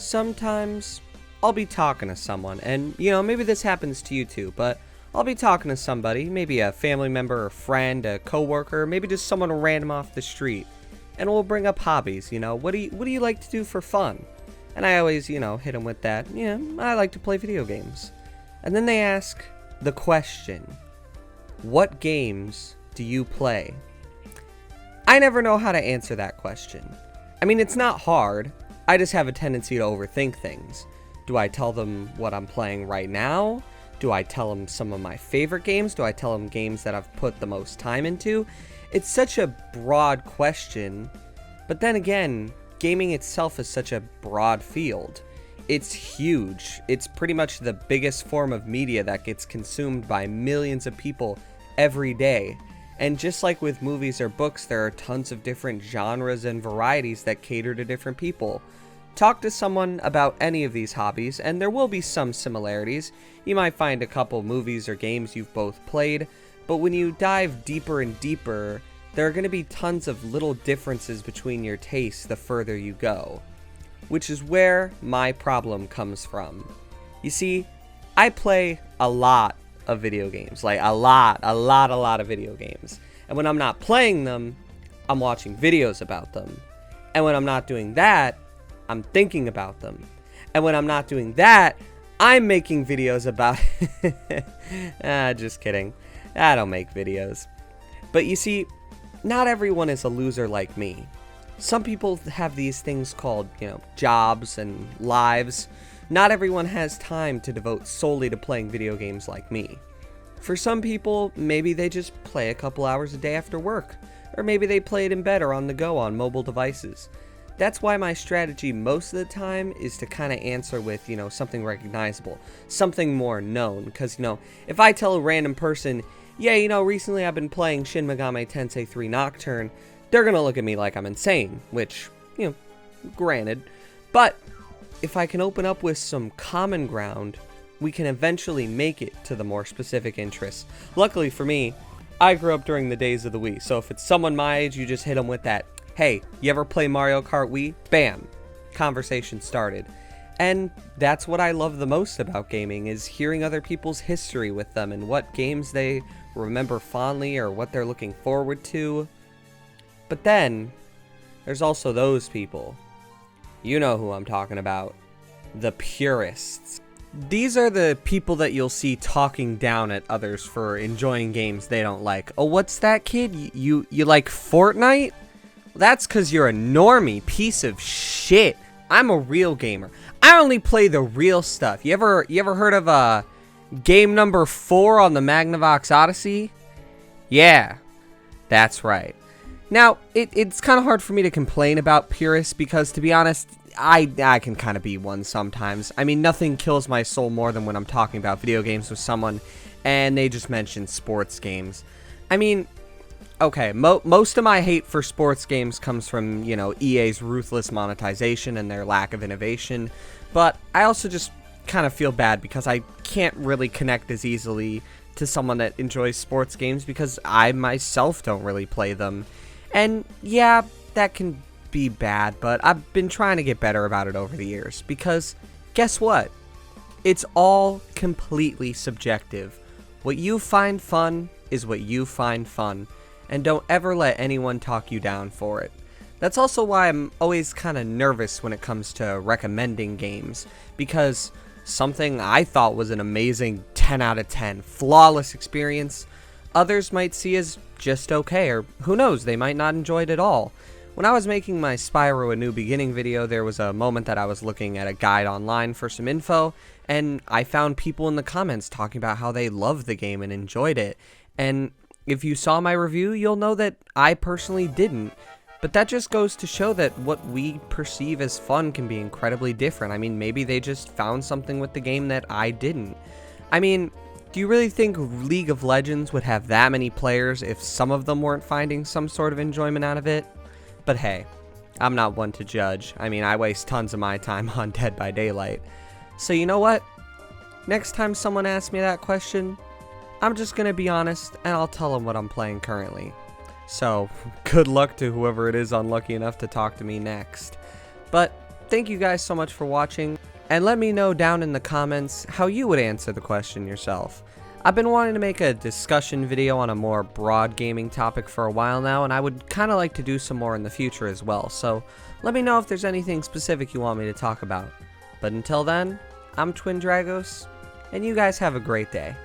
sometimes I'll be talking to someone, and maybe this happens to you too, but I'll be talking to somebody, maybe a family member, a friend, a coworker, maybe just someone random off the street, and we'll bring up hobbies. What do you like to do for fun? And I always, hit them with that. Yeah, I like to play video games. And then they ask the question, what games do you play? I never know how to answer that question. I mean, it's not hard. I just have a tendency to overthink things. Do I tell them what I'm playing right now? Do I tell them some of my favorite games? Do I tell them games that I've put the most time into? It's such a broad question, but then again, gaming itself is such a broad field. It's huge. It's pretty much the biggest form of media that gets consumed by millions of people every day. And just like with movies or books, there are tons of different genres and varieties that cater to different people. Talk to someone about any of these hobbies, and there will be some similarities. You might find a couple movies or games you've both played, but when you dive deeper and deeper, there are going to be tons of little differences between your tastes the further you go. Which is where my problem comes from. You see, I play a lot of video games, like a lot of video games. And when I'm not playing them, I'm watching videos about them. And when I'm not doing that, I'm thinking about them. And when I'm not doing that, I'm making videos about it. Just kidding. I don't make videos. But you see, not everyone is a loser like me. Some people have these things called, jobs and lives. Not everyone has time to devote solely to playing video games like me. For some people, maybe they just play a couple hours a day after work. Or maybe they play it in bed or on the go on mobile devices. That's why my strategy most of the time is to kind of answer with, something recognizable. Something more known. Because, if I tell a random person, yeah, recently I've been playing Shin Megami Tensei 3 Nocturne, they're gonna look at me like I'm insane, which, granted. But if I can open up with some common ground, we can eventually make it to the more specific interests. Luckily for me, I grew up during the days of the Wii, so if it's someone my age, you just hit them with that, hey, you ever play Mario Kart Wii? Bam! Conversation started. And that's what I love the most about gaming, is hearing other people's history with them and what games they remember fondly or what they're looking forward to. But then, there's also those people. You know who I'm talking about. The purists. These are the people that you'll see talking down at others for enjoying games they don't like. Oh, what's that, kid? You like Fortnite? That's because you're a normie piece of shit. I'm a real gamer. I only play the real stuff. You ever heard of game number 4 on the Magnavox Odyssey? Yeah, that's right. Now, it's kind of hard for me to complain about purists because, to be honest, I can kind of be one sometimes. I mean, nothing kills my soul more than when I'm talking about video games with someone and they just mention sports games. I mean, okay, most of my hate for sports games comes from, EA's ruthless monetization and their lack of innovation, but I also just kind of feel bad because I can't really connect as easily to someone that enjoys sports games because I myself don't really play them. And yeah, that can be bad, but I've been trying to get better about it over the years because guess what? It's all completely subjective. What you find fun is what you find fun, and don't ever let anyone talk you down for it. That's also why I'm always kind of nervous when it comes to recommending games, because something I thought was an amazing 10 out of 10, flawless experience, others might see as just okay, or who knows, they might not enjoy it at all. When I was making my Spyro A New Beginning video, there was a moment that I was looking at a guide online for some info, and I found people in the comments talking about how they loved the game and enjoyed it. And if you saw my review, you'll know that I personally didn't. But that just goes to show that what we perceive as fun can be incredibly different. I mean, maybe they just found something with the game that I didn't. I mean, do you really think League of Legends would have that many players if some of them weren't finding some sort of enjoyment out of it? But hey, I'm not one to judge. I mean, I waste tons of my time on Dead by Daylight. So you know what? Next time someone asks me that question, I'm just gonna be honest and I'll tell them what I'm playing currently. So, good luck to whoever it is unlucky enough to talk to me next. But thank you guys so much for watching, and let me know down in the comments how you would answer the question yourself. I've been wanting to make a discussion video on a more broad gaming topic for a while now, and I would kind of like to do some more in the future as well, so let me know if there's anything specific you want me to talk about. But until then, I'm Twin Dragos, and you guys have a great day.